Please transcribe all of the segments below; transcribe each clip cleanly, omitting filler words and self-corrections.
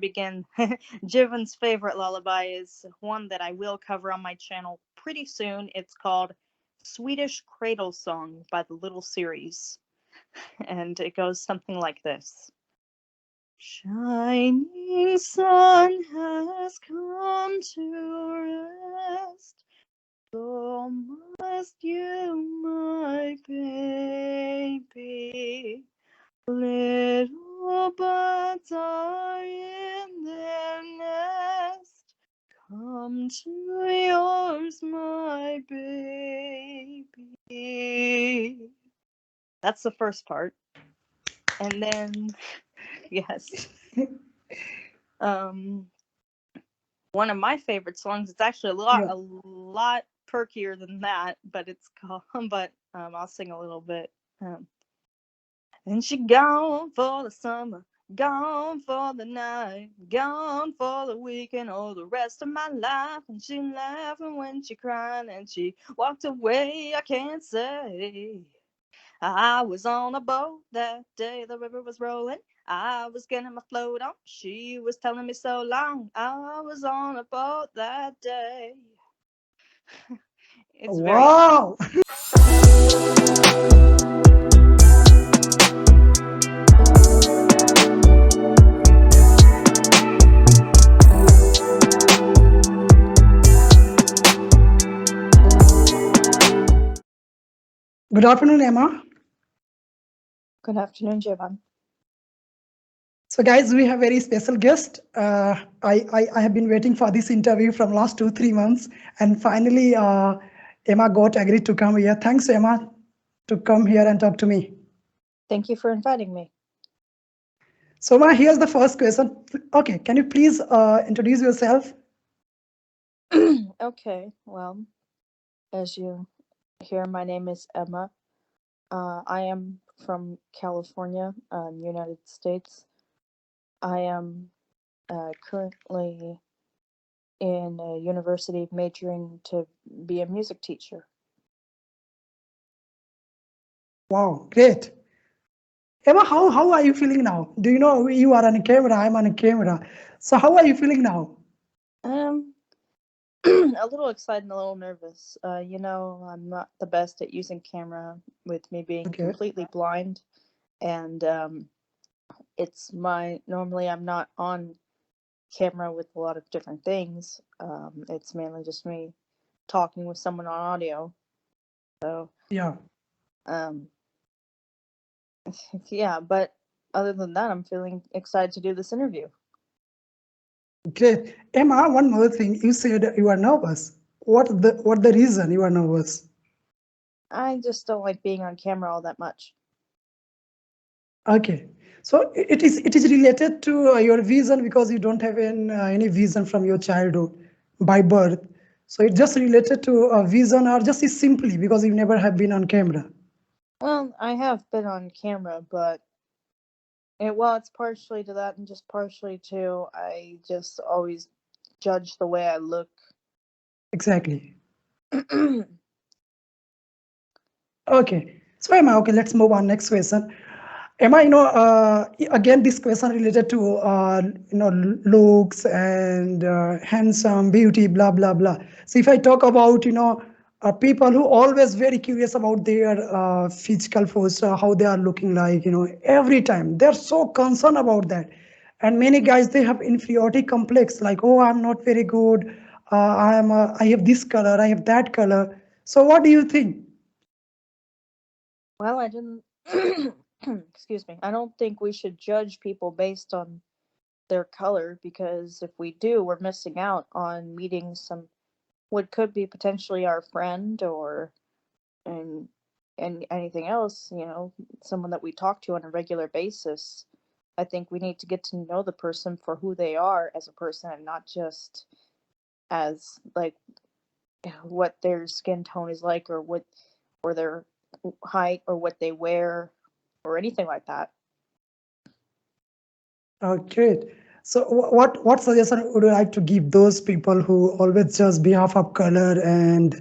begin, Jiven's favorite lullaby is one that I will cover on my channel pretty soon. It's called Swedish Cradle Song by the Little Series. And it goes something like this. Shining sun has come to rest, so must you, my baby. Little birds are in their nest. Come to yours, my baby. That's the first part. And then, yes. One of my favorite songs. It's actually a lot perkier than that, but it's called. I'll sing a little bit. And she gone for the summer, gone for the night, gone for the weekend, all the rest of my life. And she laughing when she cried, and she walked away. I can't say. I was on a boat that day, the river was rolling. I was getting my float on. She was telling me so long. I was on a boat that day. It's wow. Good afternoon, Emma. Good afternoon, Jivan. So, guys, we have very special guest. I have been waiting for this interview from last 2-3 months, and finally, Emma got agreed to come here. Thanks, Emma, to come here and talk to me. Thank you for inviting me. So, Emma, here's the first question. Okay, can you please introduce yourself? Okay, well, as you hear, my name is Emma. I am from California, United States. I am currently in a university majoring to be a music teacher. Wow, great. Emma, how are you feeling now? Do you know you are on a camera, I'm on a camera. So how are you feeling now? A little excited and a little nervous. I'm not the best at using camera with me being completely blind. And normally I'm not on camera with a lot of different things. It's mainly just me talking with someone on audio. So yeah. Yeah, but other than that, I'm feeling excited to do this interview. Great. Emma, one more thing. You said you are nervous. What the reason you are nervous? I just don't like being on camera all that much. Okay. So it is related to your vision because you don't have any vision from your childhood by birth. So it's just related to a vision or just simply because you never have been on camera. Well, I have been on camera, but it's partially to that and just partially to I just always judge the way I look. Exactly. Okay. So Emma, okay, let's move on. Next question. Emma, again, this question related to looks and handsome, beauty, blah blah blah. So if I talk about people who always very curious about their physical posture, how they are looking like, every time they're so concerned about that, and many guys they have inferiority complex, like, oh, I'm not very good, I have this color, I have that color. So what do you think? Well, I didn't. Excuse me. I don't think we should judge people based on their color, because if we do, we're missing out on meeting what could be potentially our friend or and anything else, someone that we talk to on a regular basis. I think we need to get to know the person for who they are as a person and not just as like what their skin tone is like or their height or what they wear or anything like that. Oh, great. So what suggestion would you like to give those people who always just behalf of color and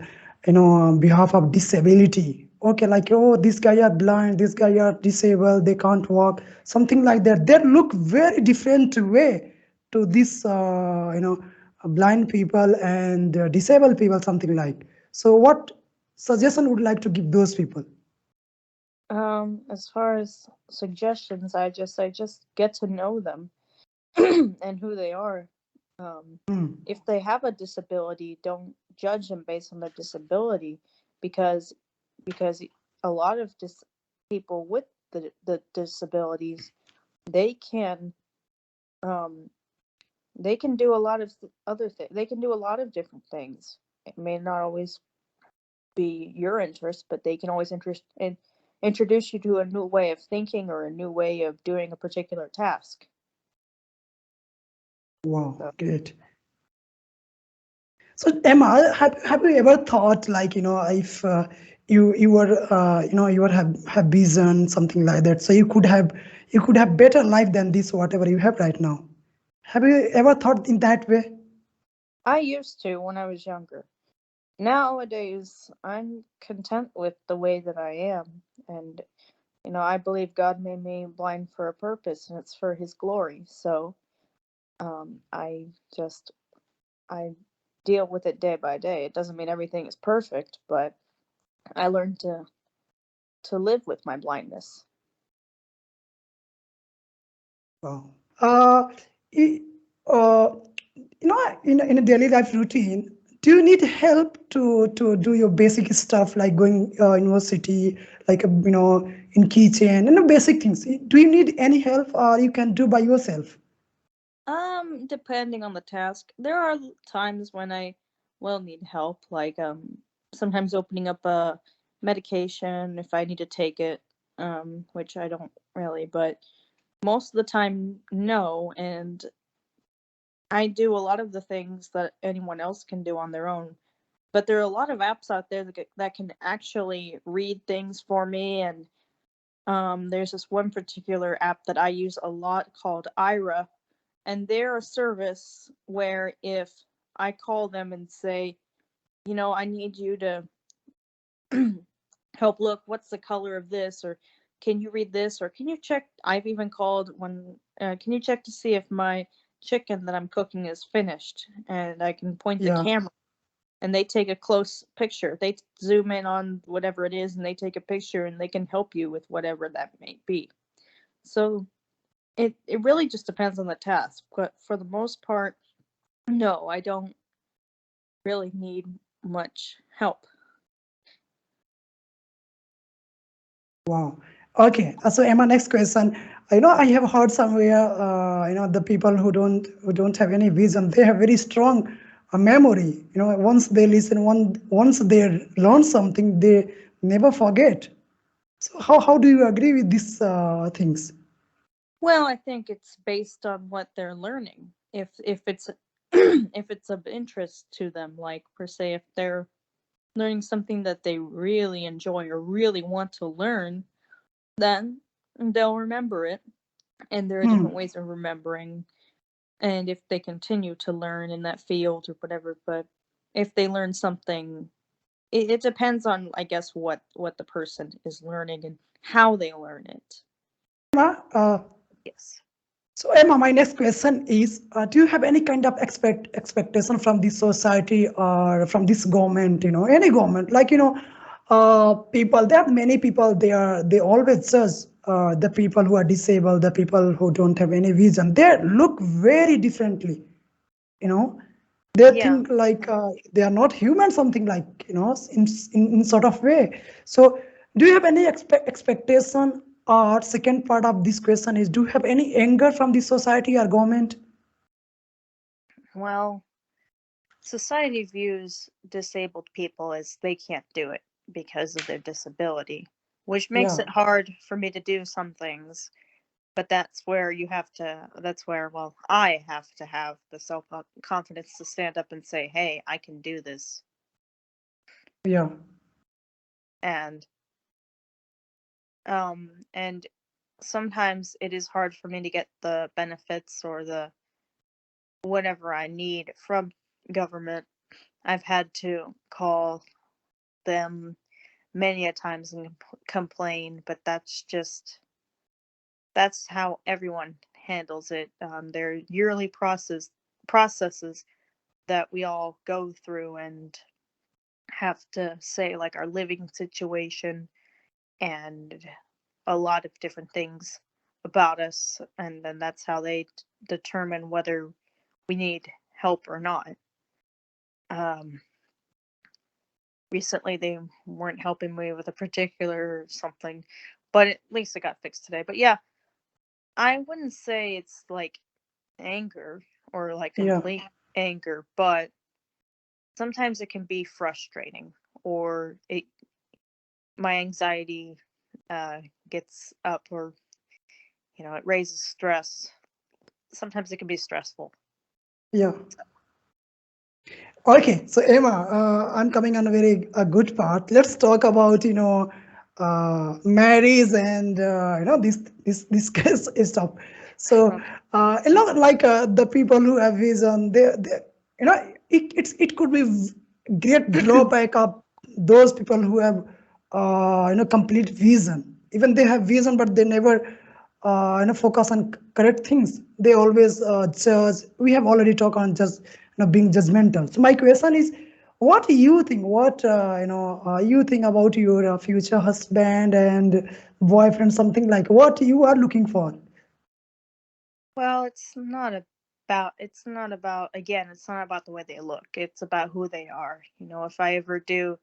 behalf of disability? Okay, like, oh, this guy are blind, this guy are disabled, they can't walk, something like that. They look very different way. to this blind people and disabled people, something like. So what suggestion would like to give those people? As far as suggestions, I just get to know them and who they are. Um, Hmm. if they have a disability, don't judge them based on their disability, because because a lot of people with the disabilities, they can um they can do a lot of other things. They can do a lot of different things. It may not always be your interest, but they can always introduce you to a new way of thinking or a new way of doing a particular task. Wow, So, great. So Emma, have you ever thought like if you were you were have vision, something like that, so you could have better life than this whatever you have right now? Have you ever thought in that way? I used to when I was younger. Nowadays, I'm content with the way that I am, and I believe God made me blind for a purpose, and it's for His glory. So, I just I deal with it day by day. It doesn't mean everything is perfect, but I learned to live with my blindness. Wow. Uh, i- uh, in a daily life routine, do you need help to do your basic stuff like going university, like in kitchen and the basic things? Do you need any help, or you can do by yourself? Depending on the task, there are times when I will need help, like sometimes opening up a medication if I need to take it, which I don't really, but most of the time, no. And I do a lot of the things that anyone else can do on their own. But there are a lot of apps out there that can actually read things for me. And there's this one particular app that I use a lot called Ira, and they're a service where if I call them and say, I need you to help look, what's the color of this, or can you read this, or can you check? I've even called when, can you check to see if my chicken that I'm cooking is finished? And I can point the Yeah. camera and they take a close picture. They zoom in on whatever it is and they take a picture and they can help you with whatever that may be. So it really just depends on the task. But for the most part, no, I don't really need much help. Wow. Okay. So Emma, next question. I have heard somewhere, the people who don't have any vision, they have very strong memory. Once they listen, once they learn something, they never forget. So how do you agree with these things? Well, I think it's based on what they're learning. If it's if it's of interest to them, like per se, if they're learning something that they really enjoy or really want to learn, then they'll remember it. And there are different Hmm. ways of remembering. And if they continue to learn in that field or whatever, but if they learn something, it depends on, I guess, what the person is learning and how they learn it. Emma, Yes. so Emma, my next question is: do you have any kind of expectation from this society or from this government? Any government, like people. There are many people. They always judge the people who are disabled, the people who don't have any vision. They look very differently. You know, they Yeah. think like they are not human, something like in sort of way. So do you have any expectation, or second part of this question is, do you have any anger from the society or government? Well, society views disabled people as they can't do it because of their disability, which makes Yeah, it hard for me to do some things. But that's where, well, I have to have the self confidence to stand up and say, hey, I can do this. yeah, And, and sometimes it is hard for me to get the benefits or the whatever I need from government. I've had to call them many a times and complain, but that's how everyone handles it. Their yearly processes that we all go through and have to say, like our living situation and a lot of different things about us, and then that's how they determine whether we need help or not. Um, Recently, they weren't helping me with a particular something, but at least it got fixed today. But yeah, I wouldn't say it's like anger or like Yeah. complete anger, but sometimes it can be frustrating, or it my anxiety gets up, or it raises stress. Sometimes it can be stressful. Yeah. Okay, so Emma, I'm coming on a very good part. Let's talk about marriage and this case stuff. So Okay. like the people who have vision, they it could be great drawback of those people who have complete vision. Even they have vision, but they never focus on correct things. They always judge. We have already talked on just being judgmental. So my question is, what do you think? What you think about your future husband and boyfriend? Something like what you are looking for? Well, it's not about, again, it's not about the way they look. It's about who they are. If I ever do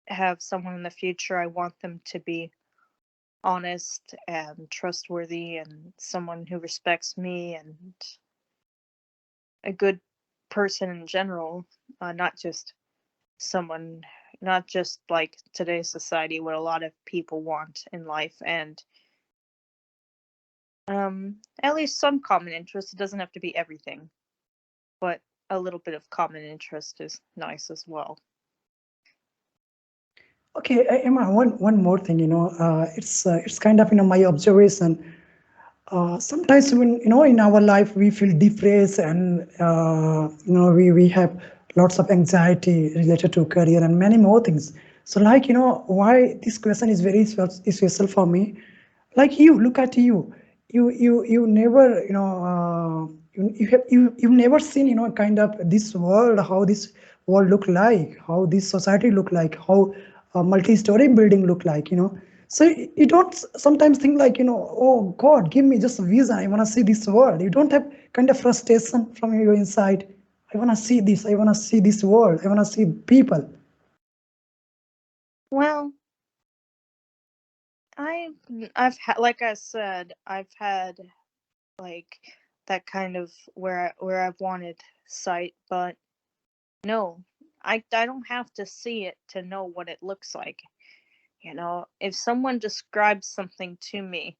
have someone in the future, I want them to be honest and trustworthy and someone who respects me and a good person in general, not just someone, not just like today's society, what a lot of people want in life, and at least some common interest. It doesn't have to be everything, but a little bit of common interest is nice as well. Okay, Emma, one more thing. It's kind of my observation. Sometimes when in our life we feel depressed and we have lots of anxiety related to career and many more things. So like why this question is very special for me. Like you look at you never you've never seen kind of this world, how this world look like, how this society look like, how a multi-story building look like, so you don't sometimes think like oh God, give me just a visa, I want to see this world. You don't have kind of frustration from your inside. I want to see this, I want to see this world, I want to see people. Well, I've had, like I said, I've had like that kind of where I've wanted sight, but no, I don't have to see it to know what it looks like. If someone describes something to me,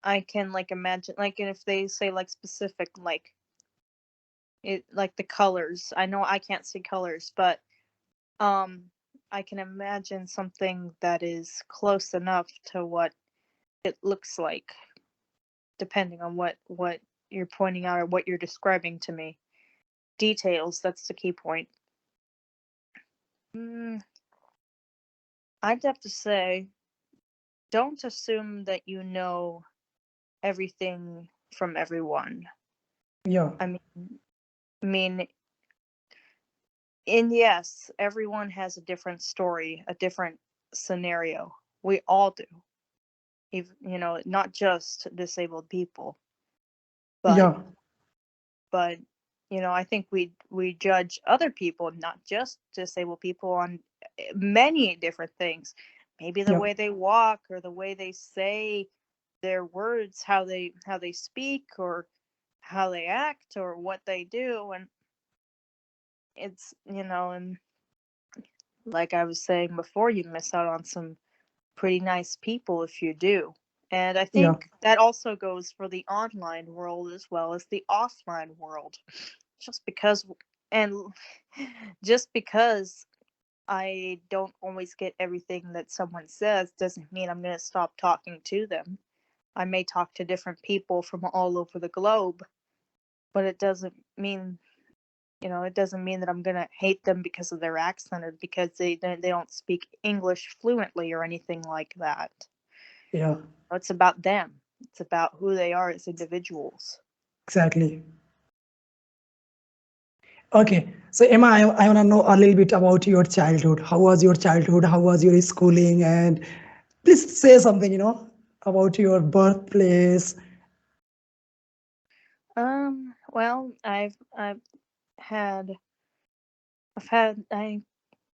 I can like imagine, like, and if they say like specific, like it, like the colors. I know I can't see colors, but um I can imagine something that is close enough to what it looks like, depending on what you're pointing out or what you're describing to me. Details, that's the key point. Mm, I'd have to say, don't assume that you know everything from everyone. Yeah. I mean, and yes, everyone has a different story, a different scenario. We all do. Even, not just disabled people, but Yeah. but I think we judge other people, not just disabled people, on many different things. Maybe the Yeah. way they walk, or the way they say their words, how they speak, or how they act, or what they do. And it's and like I was saying before, you miss out on some pretty nice people if you do. And I Yeah. think that also goes for the online world as well as the offline world. Just because, and just because I don't always get everything that someone says doesn't mean I'm going to stop talking to them. I may talk to different people from all over the globe, but it doesn't mean that I'm going to hate them because of their accent, or because they don't speak English fluently or anything like that. Yeah. It's about them. It's about who they are as individuals. Exactly. Okay, so Emma, I want to know a little bit about your childhood. How was your childhood? How was your schooling? And please say something, about your birthplace. Well, had I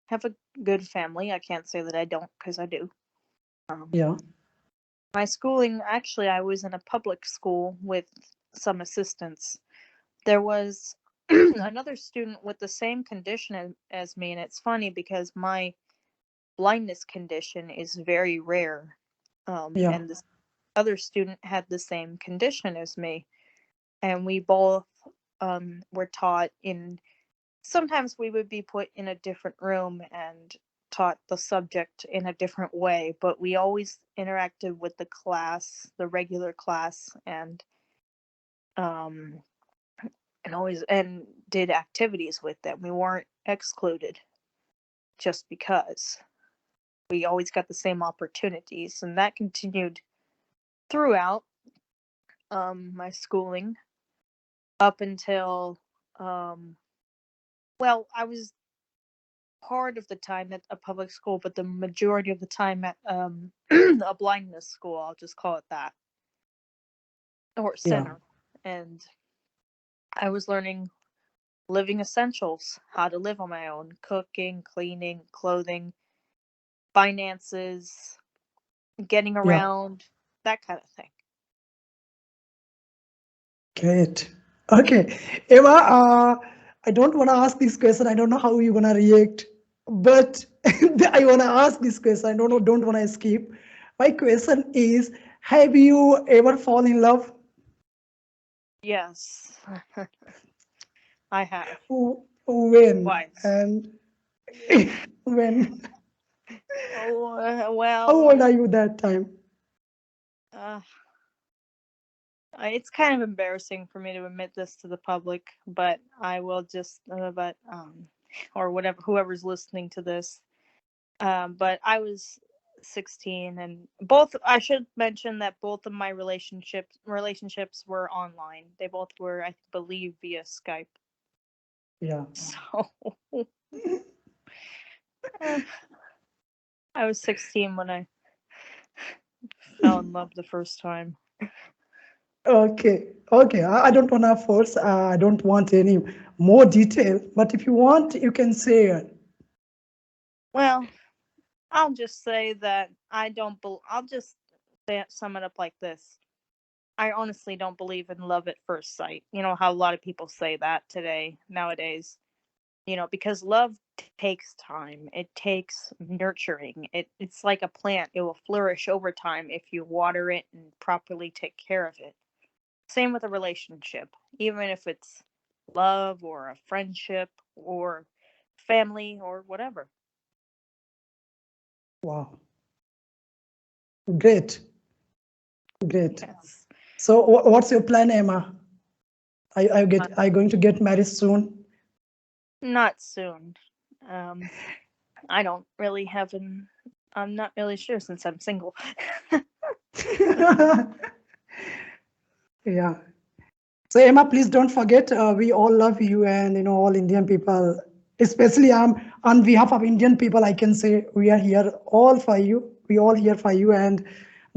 have a good family. I can't say that I don't, because I do. Yeah, My schooling, actually, I was in a public school with some assistance. There was another student with the same condition as me, and it's funny because my blindness condition is very rare. yeah, And this other student had the same condition as me, and we both were taught in. Sometimes we would be put in a different room and taught the subject in a different way, but we always interacted with the class, the regular class, um, and did activities with them. We weren't excluded just because. We always got the same opportunities, and that continued throughout my schooling up until well, I was part of the time at a public school, but the majority of the time at a blindness school. I'll just call it that, or yeah. center. And I was learning living essentials, how to live on my own, cooking, cleaning, clothing, finances, getting Yeah, around, that kind of thing. great. Okay, Emma, I don't want to ask this question. I don't know how you're gonna react, but I want to ask this question. I don't want to skip. My question is, have you ever fallen in love? Yes, I have When twice. and when? Oh, How old well, are you that time? uh, it's kind of embarrassing for me to admit this to the public, but I will just, or whatever, whoever's listening to this. But I was 16, and both. I should mention that both of my relationships were online. They both were, I believe, via Skype. Yeah. So eh, I was 16 when I fell in love the first time. Okay. Okay. I don't want to force. I don't want any more detail. But if you want, you can say it. Well, I'll just say that I don't. I'll just sum it up like this. I honestly don't believe in love at first sight. You know how a lot of people say that nowadays. Because love takes time. It takes nurturing. It's like a plant. It will flourish over time if you water it and properly take care of it. Same with a relationship, even if it's love or a friendship or family or whatever. Wow. Great. Great. Yes. So, what's your plan, Emma? Uh, Are you going to get married soon? Not soon. Um, I don't really have an. I'm not really sure since I'm single. Yeah. So Emma, please don't forget, we all love you, and all Indian people, especially on behalf of Indian people, I can say we are here all for you. We all here for you, and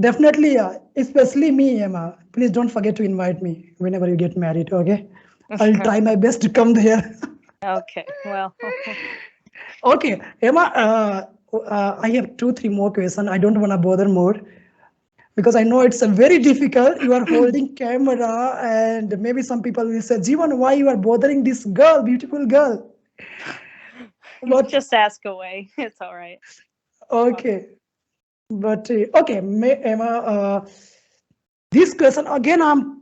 definitely, especially me, Emma. Please don't forget to invite me whenever you get married. Okay, I'll try my best to come there. Okay. Well. Okay, Emma. I have two, three more questions. I don't want to bother more because I know it's a very difficult. You are holding camera, and maybe some people will say, "Jivan, why you are bothering this girl, beautiful girl?" But Just ask away. It's all right. okay, but okay, Emma, this question again.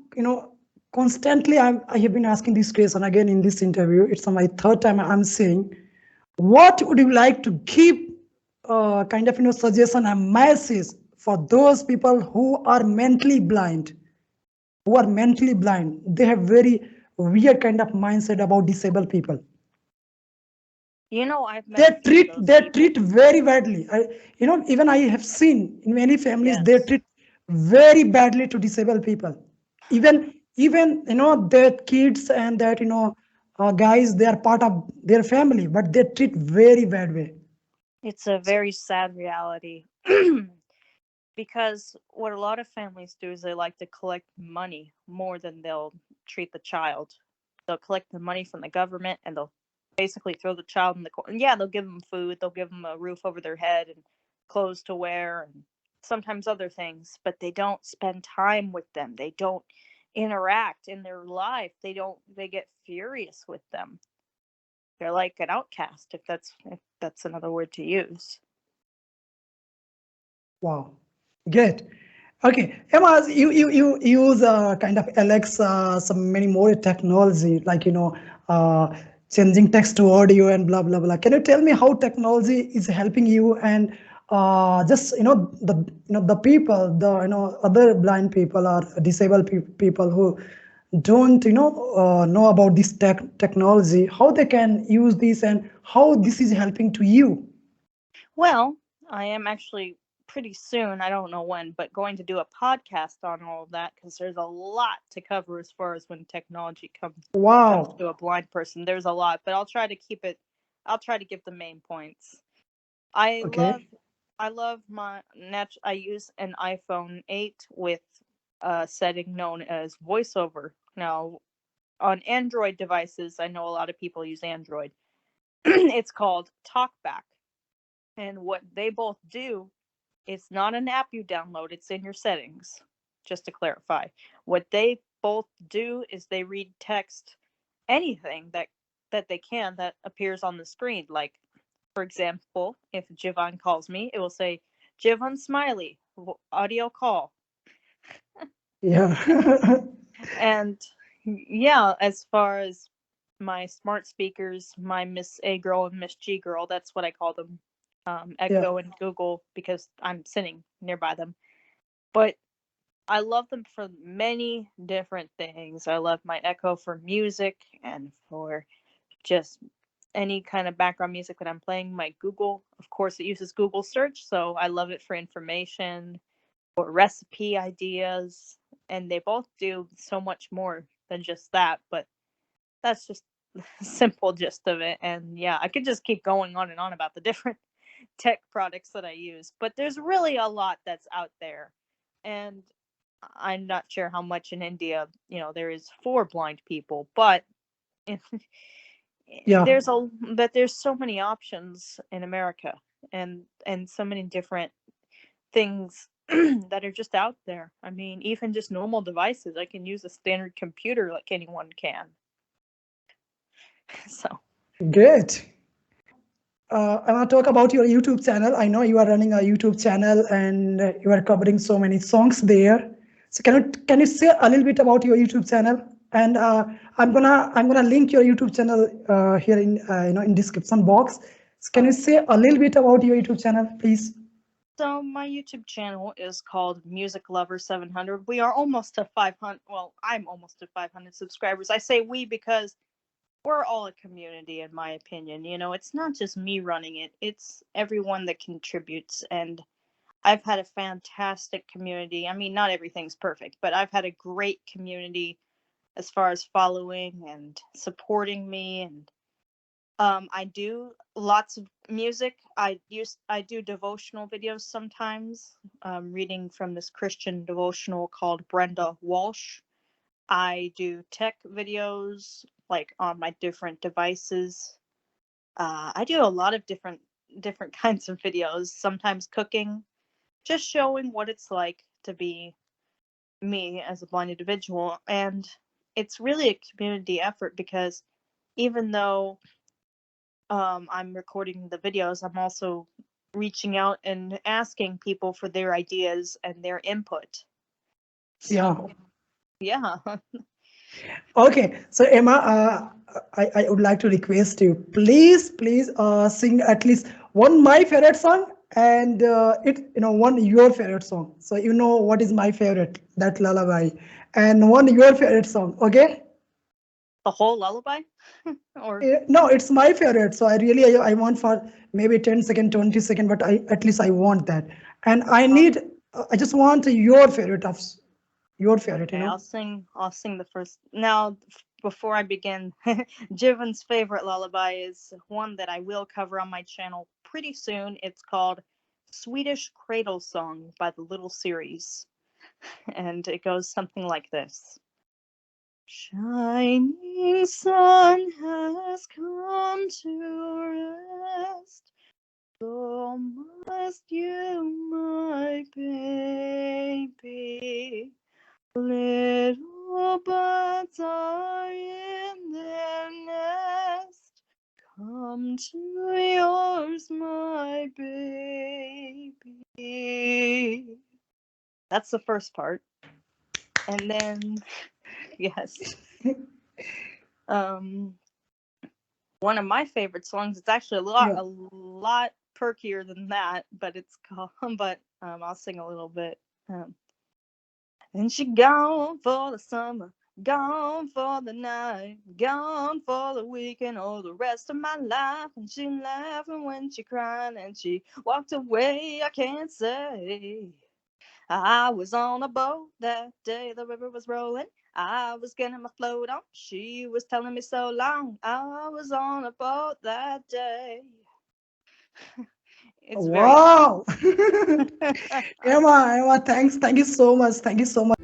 Constantly. I have been asking this question again in this interview. It's my third time I'm saying. What would you like to give, kind of suggestion and message for those people who are mentally blind? Who are mentally blind, they have very weird kind of mindset about disabled people. I've met a few of those They people. treat very badly. Even I have seen in many families they Yes. treat very badly to disabled people. Even that kids and that guys, they are part of their family, but they treat very bad way. It's a very sad reality. Because what a lot of families do is they like to collect money more than they'll treat the child. They'll collect the money from the government and they'll basically throw the child in the corner. Yeah, they'll give them food, they'll give them a roof over their head and clothes to wear and sometimes other things, but they don't spend time with them. They don't interact in their life. They get furious with them. They're like an outcast if that's another word to use. Wow, great. Okay, Emma, you use kind of Alexa, some many more technology like uh, changing text to audio and blah blah blah. Can you tell me how technology is helping you and just the people, the other blind people or disabled people who don't know about this technology, how they can use this and how this is helping to you? Well, I am actually pretty soon, I don't know when, but going to do a podcast on all of that because there's a lot to cover as far as when technology comes Wow. to a blind person. There's a lot, but I'll try to give the main points. I love Okay. I love I use an iPhone 8 with a setting known as voiceover. Now, on Android devices, I know a lot of people use Android. It's called TalkBack. And what they both do, it's not an app you download, it's in your settings. Just to clarify, what they both do is they read text, anything that they can that appears on the screen. Like, for example, if Jivan calls me, it will say Jivan Smiley, audio call. Yeah. And yeah, as far as my smart speakers, my Miss A girl and Miss G girl, that's what I call them, Yeah. Echo and Google, because I'm sitting nearby them. But I love them for many different things. I love my Echo for music and for just any kind of background music that I'm playing. My Google, of course, it uses Google search, so I love it for information or recipe ideas. And they both do so much more than just that, but that's just the simple gist of it. And yeah, I could just keep going on and on about the different tech products that I use, but there's really a lot that's out there. And I'm not sure how much in India, there is for blind people, but Yeah. there's so many options in America and so many different things that are just out there. I mean, even just normal devices, I can use a standard computer like anyone can. So, Great. I want to talk about your YouTube channel. I know you are running a YouTube channel and you are covering so many songs there. So can you say a little bit about your YouTube channel? And I'm gonna link your YouTube channel here in in description box. So can you okay. say a little bit about your YouTube channel, please? So my YouTube channel is called Music Lover 700. We are almost to 500. Well, I'm almost to 500 subscribers. I say we because we're all a community, in my opinion. It's not just me running it, it's everyone that contributes. And I've had a fantastic community. I mean, not everything's perfect, but I've had a great community as far as following and supporting me. And I do lots of music. I do devotional videos sometimes, reading from this Christian devotional called Brenda Walsh. I do tech videos like on my different devices. I do a lot of different kinds of videos. Sometimes cooking, just showing what it's like to be me as a blind individual. And it's really a community effort because even though I'm recording the videos, I'm also reaching out and asking people for their ideas and their input. Yeah. So, yeah. Okay, so Emma, I would like to request you, please sing at least one my favorite song and one your favorite song. So you know what is my favorite, that lullaby, and one your favorite song. Okay? The whole lullaby? Or No, it's my favorite. So I want for maybe 10 second, 20 second, but I at least I want that, and I uh, need I just want your favorite of your favorite, Okay, I'll sing the first. Now, before I begin, Jiven's favorite lullaby is one that I will cover on my channel pretty soon. It's called Swedish Cradle Song by the Little Series, and it goes something like this. Shining sun has come to rest, so must you, my baby. Little birds are in their nest. Come to yours, my baby. That's the first part. And then, yes. Um, one of my favorite songs. It's actually Yeah. a lot perkier than that, but it's called. But I'll sing a little bit. Um, and she gone for the summer, gone for the night, gone for the weekend, all the rest of my life. And she laughing when she crying, and she walked away. I can't say. I was on a boat that day, the river was rolling. I was getting my float on. She was telling me so long. I was on a boat that day. It's very Wow. sad. Emma, thanks. Thank you so much. Thank you so much.